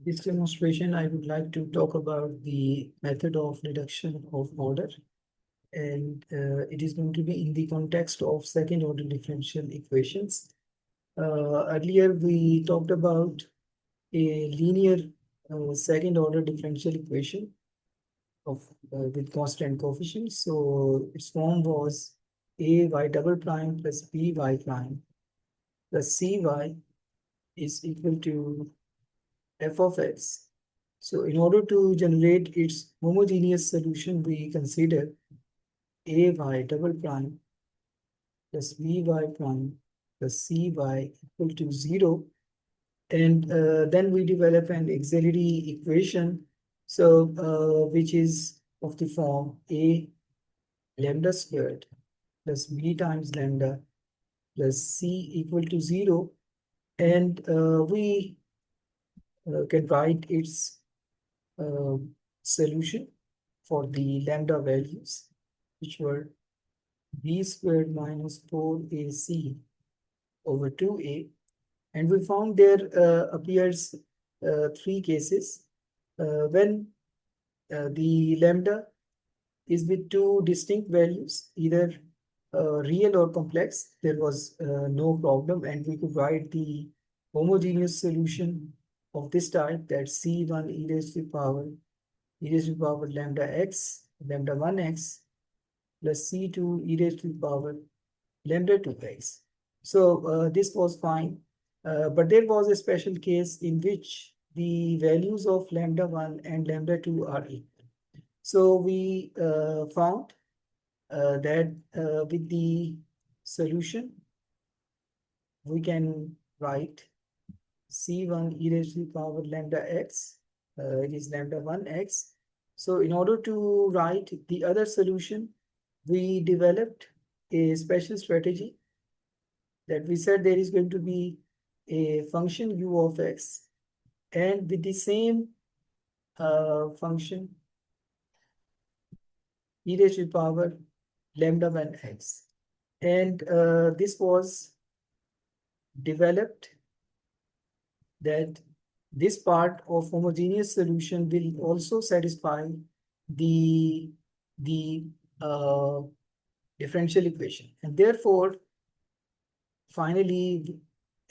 This demonstration, I would like to talk about the method of reduction of order, and it is going to be in the context of second order differential equations. Earlier, we talked about a linear second order differential equation of with constant coefficients. So its form was a y double prime plus b y prime plus cy is equal to f of x. So in order to generate its homogeneous solution, we consider a y double prime plus b y prime plus cy equal to 0. And then we develop an auxiliary equation, so which is of the form a lambda squared plus b times lambda plus c equal to 0. And we can write its uh, solution for the lambda values, which were b squared minus 4ac over 2a. And we found there appears three cases when the lambda is with two distinct values, either real or complex. There was no problem, and we could write the homogeneous solution of this type, that c1 e raised to the power lambda x, lambda 1x plus c2 e raised to the power lambda 2x. So this was fine, but there was a special case in which the values of lambda 1 and lambda 2 are equal. So we found that with the solution, we can write c1 e raised to the power lambda x, it is lambda 1x. So in order to write the other solution, we developed a special strategy that we said there is going to be a function u of x, and with the same function e raised to the power lambda 1x. And this was developed that this part of homogeneous solution will also satisfy the the differential equation. And therefore, finally,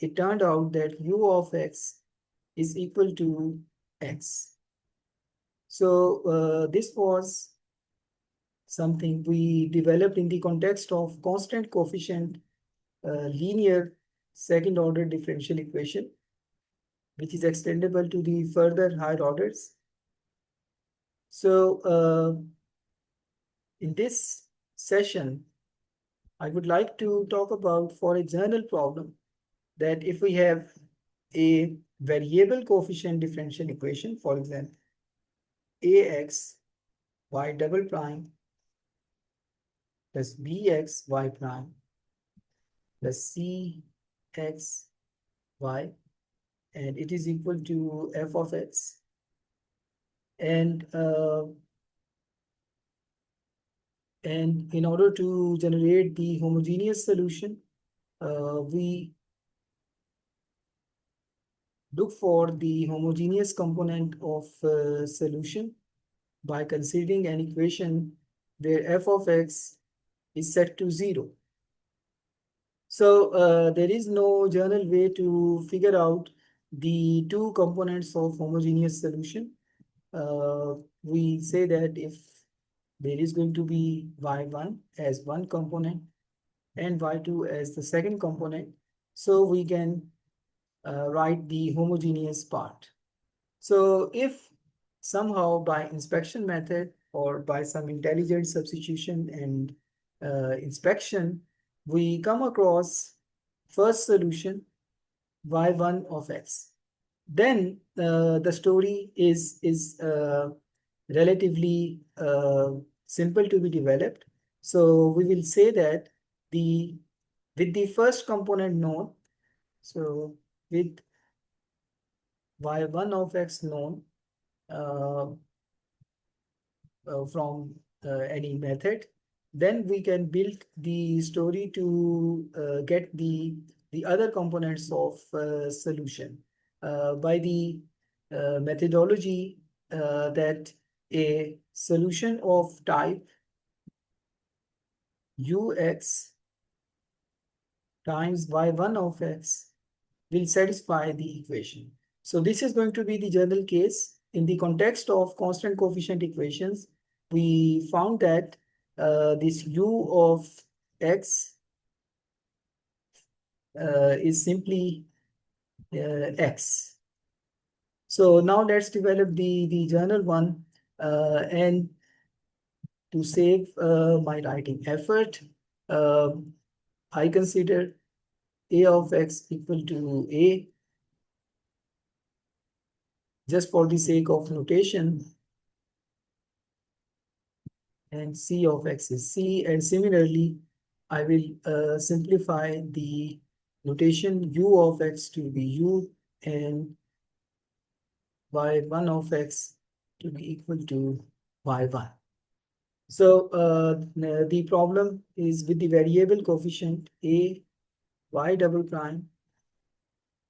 it turned out that u of x is equal to x. So this was something we developed in the context of constant coefficient linear second order differential equation, which is extendable to the further higher orders. So in this session, I would like to talk about, for a general problem, that if we have a variable coefficient differential equation, for example, ax y double prime plus bx y prime plus cx y, and it is equal to f of x. And in order to generate the homogeneous solution, we look for the homogeneous component of solution by considering an equation where f of x is set to 0. So there is no general way to figure out the two components of homogeneous solution. We say that if there is going to be y1 as one component and y2 as the second component, so we can write the homogeneous part. So if somehow by inspection method or by some intelligent substitution and inspection, we come across first solution y1 of x, then the story is relatively simple to be developed. So we will say that with the first component known, so with y1 of x known uh, from any method, then we can build the story to get the other components of solution by the methodology that a solution of type ux times y1 of x will satisfy the equation. So this is going to be the general case. In the context of constant coefficient equations, we found that this u of x is simply x. So now let's develop the general one, and to save my writing effort, I consider a of x equal to a just for the sake of notation, and c of x is c, and similarly I will simplify the notation u of x to be u and y1 of x to be equal to y1. So the problem is with the variable coefficient a y double prime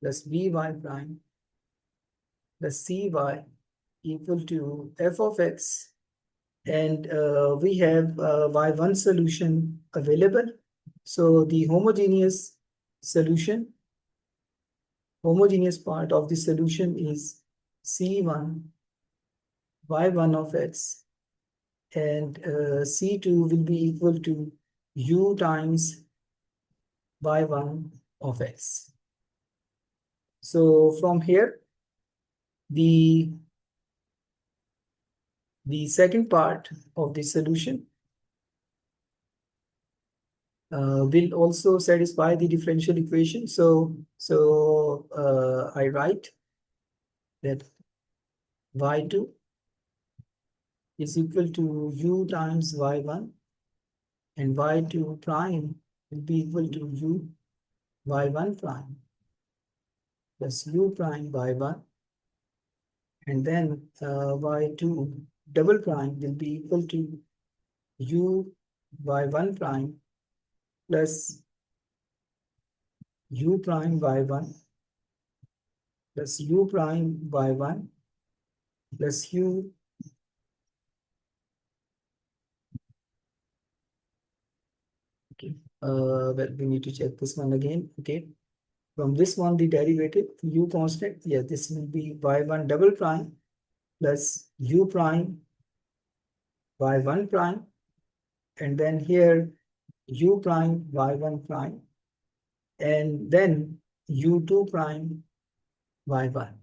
plus by prime plus cy equal to f of x, and we have y1 solution available. So the homogeneous part of the solution is c1 y1 of x, and c2 will be equal to u times y1 of x. So from here, the second part of the solution will also satisfy the differential equation. So I write that y2 is equal to u times y1, and y2 prime will be equal to u y1 prime plus u prime y1, and then y2 double prime will be equal to u y1 prime plus u prime y1 plus u prime y1 plus u okay. Well, we need to check this one again. Okay. From this one, the derivative u constant, yeah, this will be y1 double prime plus u prime y1 prime, and then here u prime y1 prime, and then u2 prime y1.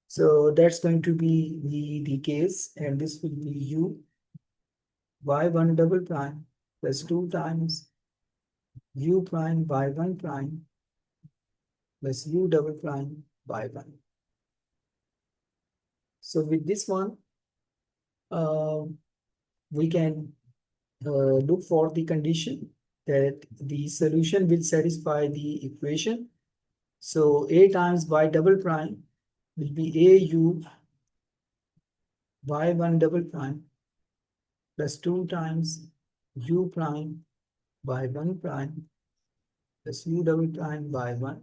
So that's going to be the case, and this will be u y1 double prime plus 2 times u prime y1 prime plus u double prime y1. So with this one, we can look for the condition that the solution will satisfy the equation. So a times y double prime will be a u y1 double prime plus 2 times u prime y1 prime plus u double prime y1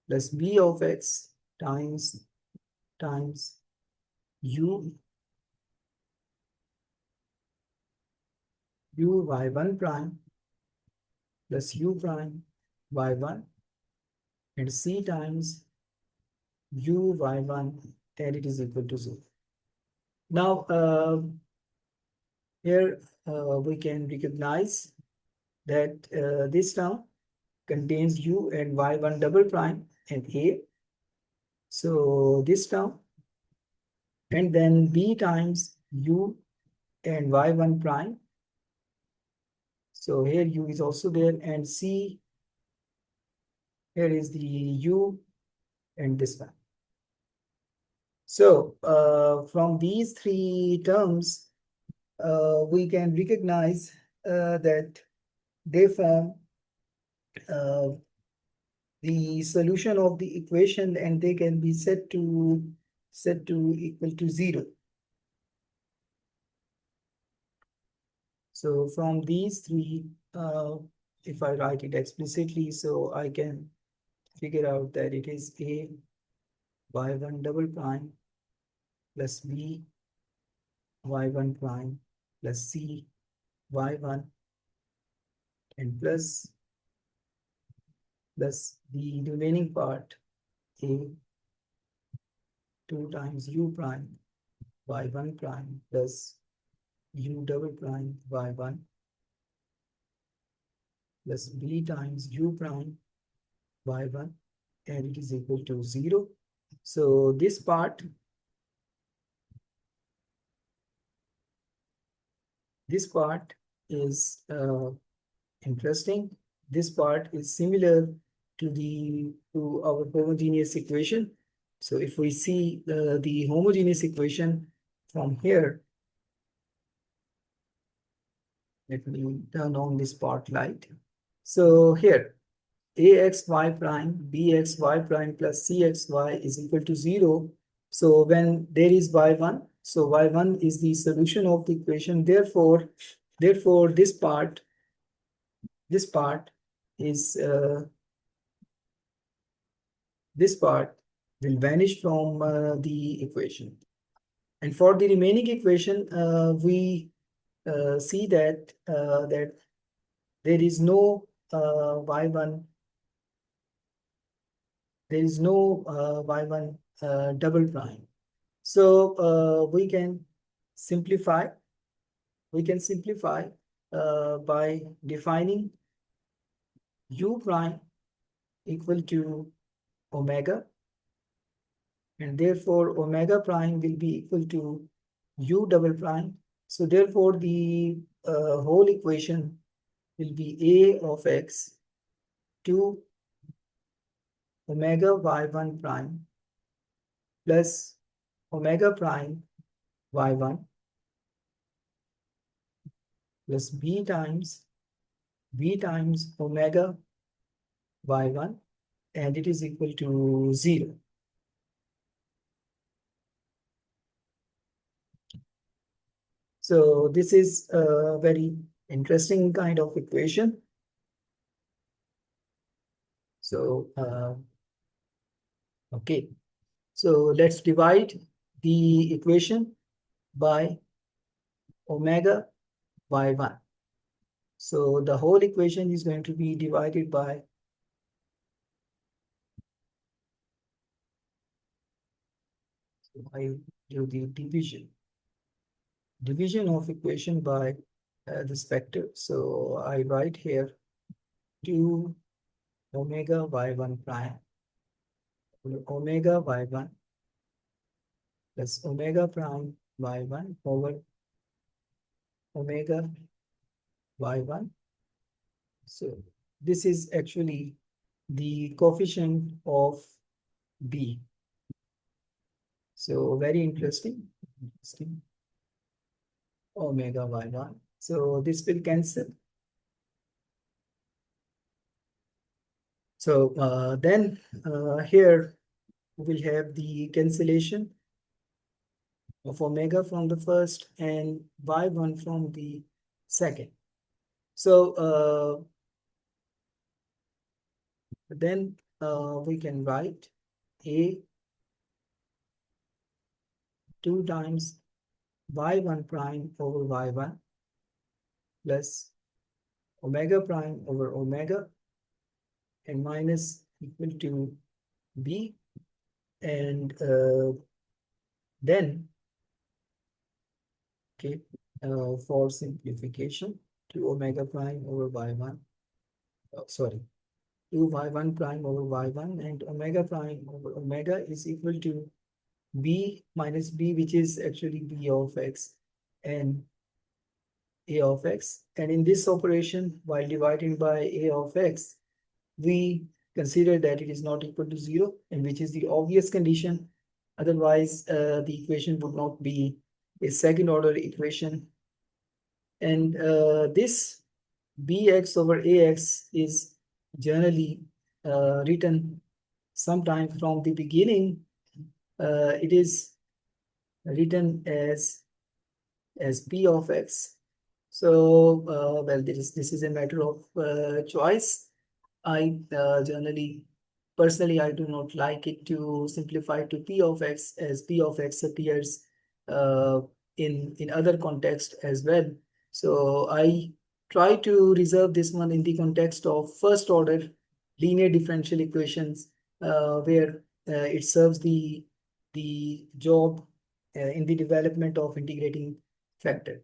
plus b of x times u y1 prime plus u prime y1 and c times u y1, and it is equal to 0. Now here we can recognize that this term contains u and y1 double prime and a. So this term, and then b times u and y1 prime. So here u is also there, and c, here is the u and this one. So from these three terms, we can recognize that they form the solution of the equation, and they can be set to equal to 0. So from these three, if I write it explicitly, so I can figure out that it is a y1 double prime plus b y1 prime plus c y1 and plus the remaining part a 2 times u prime y1 prime plus u double prime y1 plus b times u prime y1 and it is equal to 0. So this part is interesting. This part is similar to our homogeneous equation. So if we see the homogeneous equation from here, let me turn on the spotlight. So here, axy prime bxy prime plus cxy is equal to 0. So when there is y1, so y1 is the solution of the equation. Therefore, this part is this part will vanish from the equation. And for the remaining equation, we see that there is no y1 y1 double prime. So we can simplify by defining u prime equal to omega, and therefore omega prime will be equal to u double prime. So therefore the whole equation will be a of x to omega y1 prime plus omega prime y1 plus b times omega y1 and it is equal to 0. So this is a very interesting kind of equation. So okay, so let's divide the equation by omega y1. So the whole equation is going to be divided by I do the division of equation by this factor. So I write here 2 omega y1 prime omega y1 plus omega prime y1 over omega y1. So this is actually the coefficient of b. So very interesting. Omega y1. So this will cancel. So then here we will have the cancellation of omega from the first and y1 from the second. So then we can write a 2 times y1 prime over y1 plus omega prime over omega and minus equal to b, and then okay, for simplification, 2 omega prime over y1, sorry, 2 y1 prime over y1 and omega prime over omega is equal to b minus b, which is actually b of x and a of x. And in this operation, while dividing by a of x, we consider that it is not equal to 0, and which is the obvious condition. Otherwise, the equation would not be a second order equation. And this bx over ax is generally written sometime from the beginning. It is written as p of x. So well, this is a matter of choice. I generally personally, I do not like it to simplify to P of X, as P of X appears uh, in other context as well. So I try to reserve this one in the context of first order linear differential equations, where it serves the job in the development of integrating factor.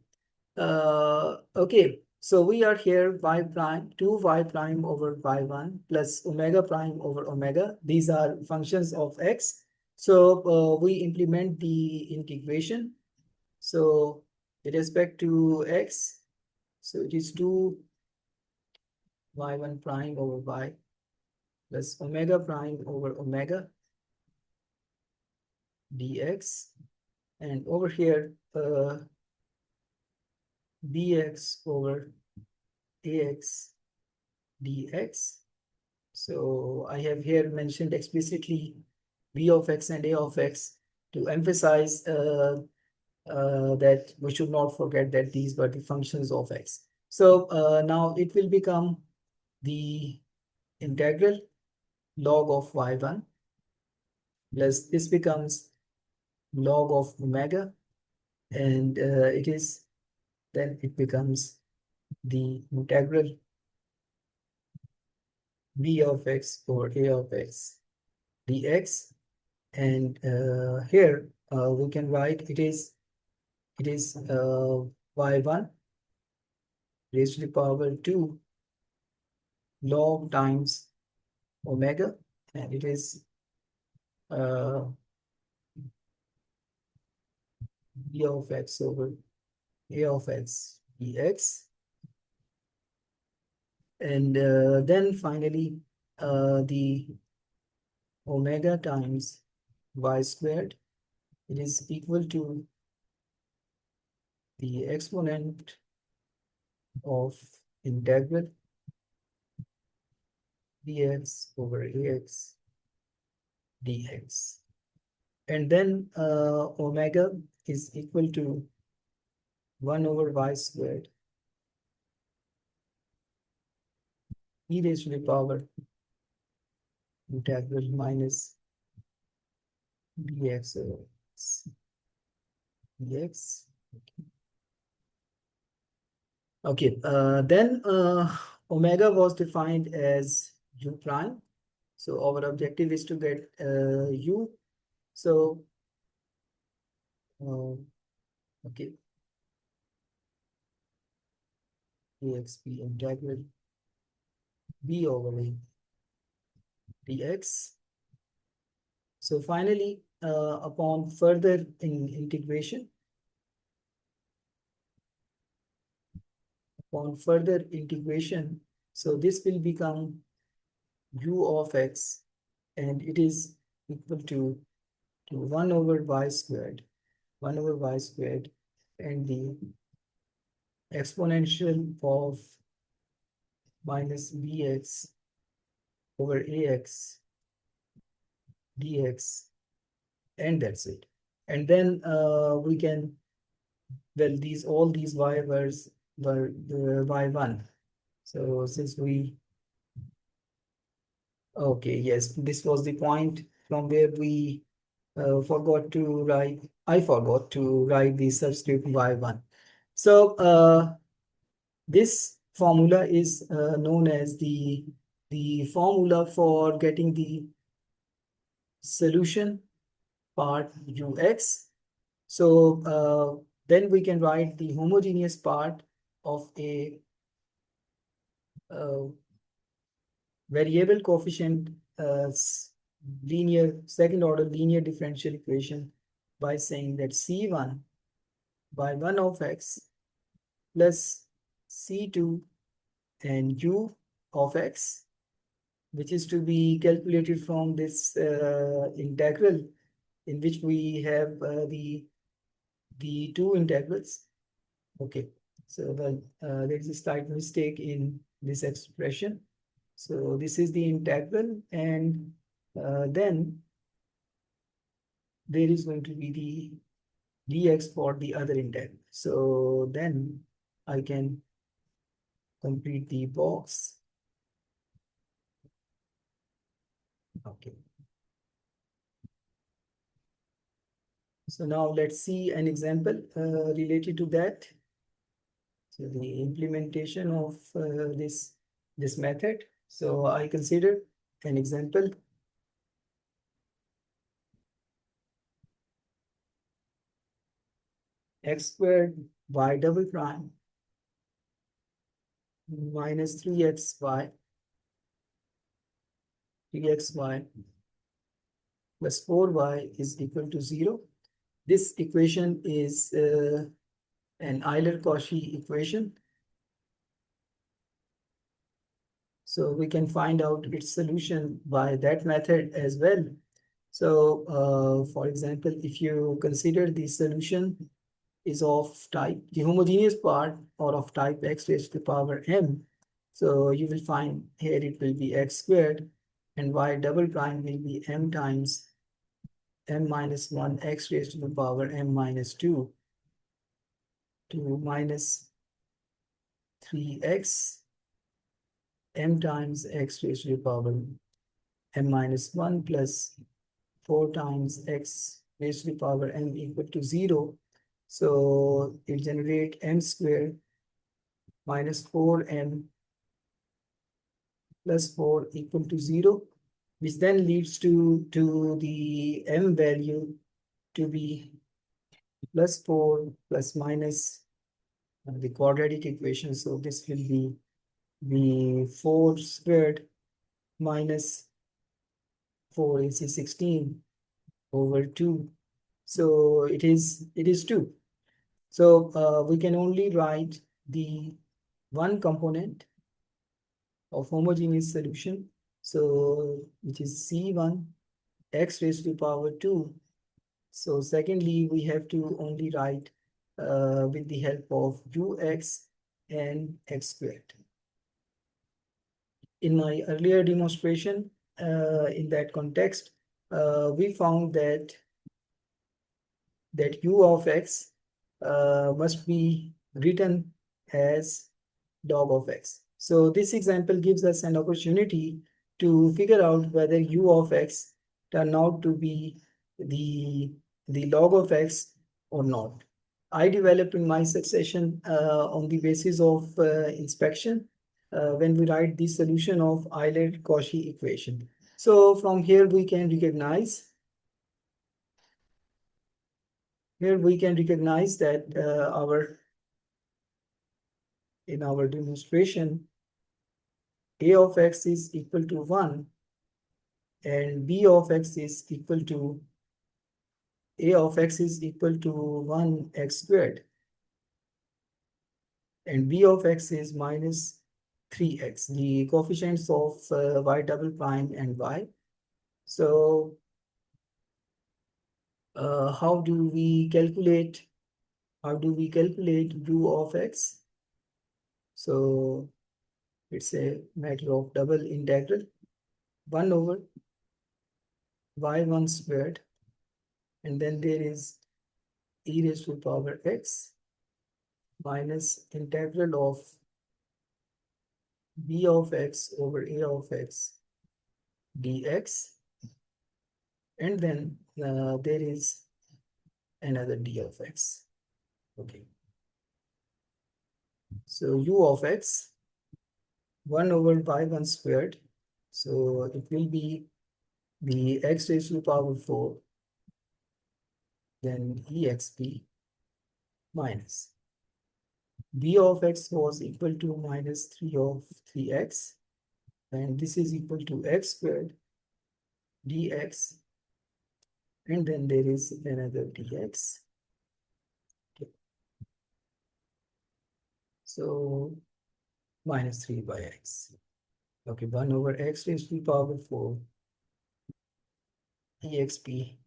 Okay, so we are here y prime, 2y prime over y1 plus omega prime over omega. These are functions of x. So we implement the integration. So with respect to x, so it is 2 y1 prime over y plus omega prime over omega dx. And over here, dx over ax dx. So I have here mentioned explicitly v of x and a of x to emphasize that we should not forget that these were the functions of x. So now it will become the integral log of y1 plus this becomes log of omega, and it becomes the integral v of x over a of x dx. And here we can write it is y1 raised to the power 2 log times omega, and it is uh, b of x over a of x dx. And then finally the omega times y squared, it is equal to the exponent of integral dx over ax dx. And then omega is equal to 1 over y squared e raised to the power integral minus dx over dx. Okay, then omega was defined as u prime. So our objective is to get u. So, okay, exp integral b over a dx. So finally, upon further integration, so this will become u of x, and it is equal to 1 over y squared, and the exponential of minus bx over ax dx, and that's it. And then we can, well, all these y were the y1. So since we, okay, yes, this was the point from where we I forgot to write the subscript y1. So this formula is known as the formula for getting the solution part ux. So then we can write the homogeneous part of a variable coefficient second order linear differential equation by saying that C1 by 1 of x plus C2 and u of x, which is to be calculated from this integral in which we have the two integrals. Okay, so there is a slight mistake in this expression. So this is the integral, and then there is going to be the dx for the other integral. So then I can complete the box. Okay. So now let's see an example related to that. So the implementation of this method. So I consider an example. X squared y double prime minus 3xy plus 4y is equal to 0. This equation is an Euler-Cauchy equation. So we can find out its solution by that method as well. So for example, if you consider the solution is of type, the homogeneous part or of type x raised to the power m. So you will find here it will be x squared and y double prime will be m times m minus 1 x raised to the power m minus 2 to minus 3x m times x raised to the power m minus 1 plus 4 times x raised to the power m equal to 0. So it generate m squared minus 4m plus 4 equal to 0, which then leads to the m value to be plus 4 plus minus the quadratic equation. So this will be the 4 squared minus 4 is 16 over 2. So it is 2. So we can only write the one component of homogeneous solution. So which is C1 x raised to the power 2. So secondly, we have to only write with the help of ux and x squared. In my earlier demonstration, in that context, we found that u of x must be written as log of x. So this example gives us an opportunity to figure out whether u of x turn out to be the log of x or not. I developed in my succession on the basis of inspection when we write the solution of Euler-Cauchy equation. So from here we can recognize that in our demonstration a of x is equal to 1 and b of x is equal to a of x is equal to 1 x squared and b of x is minus 3x, the coefficients of y double prime and y. So how do we calculate u of x? So it's a matter of double integral 1 over y1 squared, and then there is e raised to the power x minus integral of b of x over a of x dx, and then there is another d of x. Okay, so u of x 1 over y1 squared, so it will be the x raised to the power 4 then exp minus b of x was equal to minus 3 of 3x, and this is equal to x squared dx, and then there is another dx. Okay. So minus 3 by x. Okay, 1 over x raised to the power 4 exp.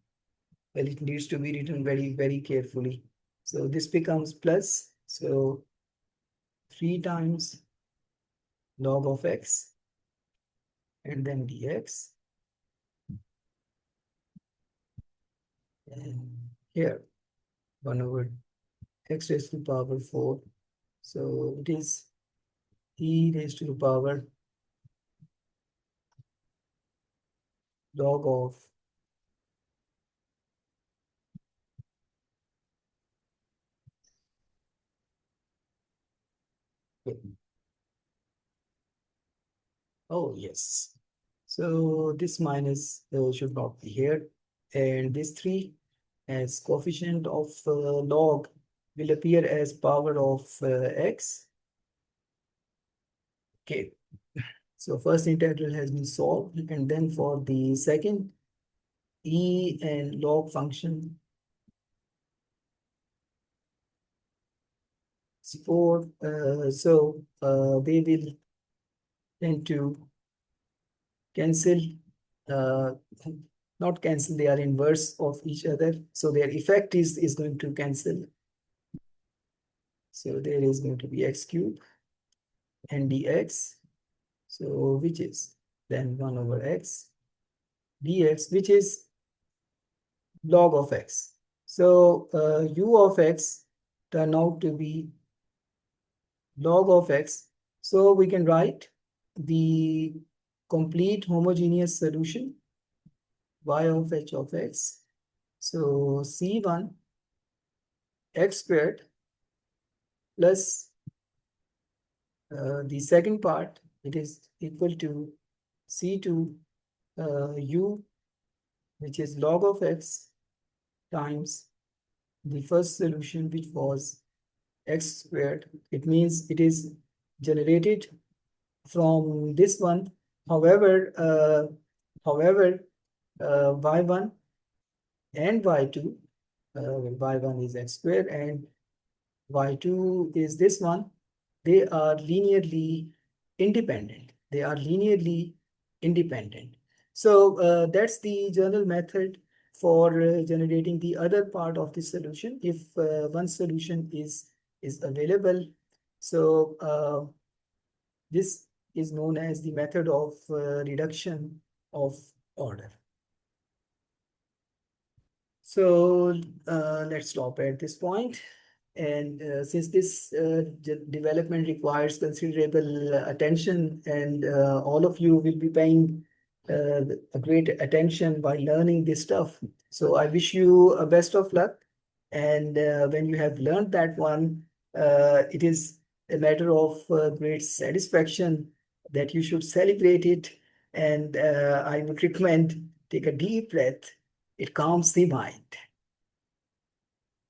Well, it needs to be written very, very carefully. So this becomes plus, so 3 times log of x and then dx. And here 1 over x raised to the power 4. So it is e raised to the power log of oh yes. So this minus should not be here. And this 3 as coefficient of log will appear as power of x. Okay. So first integral has been solved. And then for the second, e and log function support. They will tend to cancel, uh, not cancel, they are inverse of each other. So their effect is going to cancel. So there is going to be x cube and dx. So which is then 1 over x dx, which is log of x. So u of x turn out to be log of x. So we can write the complete homogeneous solution y of h of x. So c1 x squared plus the second part, it is equal to c2 u, which is log of x times the first solution, which was x squared. It means it is generated from this one. However, y1 and y2, y1 is x squared and y2 is this one. They are linearly independent. They are linearly independent. So that's the general method for generating the other part of the solution if one solution is available. So this is known as the method of reduction of order. So let's stop at this point. And since this development requires considerable attention, and all of you will be paying a great attention by learning this stuff. So I wish you a best of luck. And when you have learned that one, it is a matter of great satisfaction that you should celebrate it. And I would recommend take a deep breath. It calms the mind.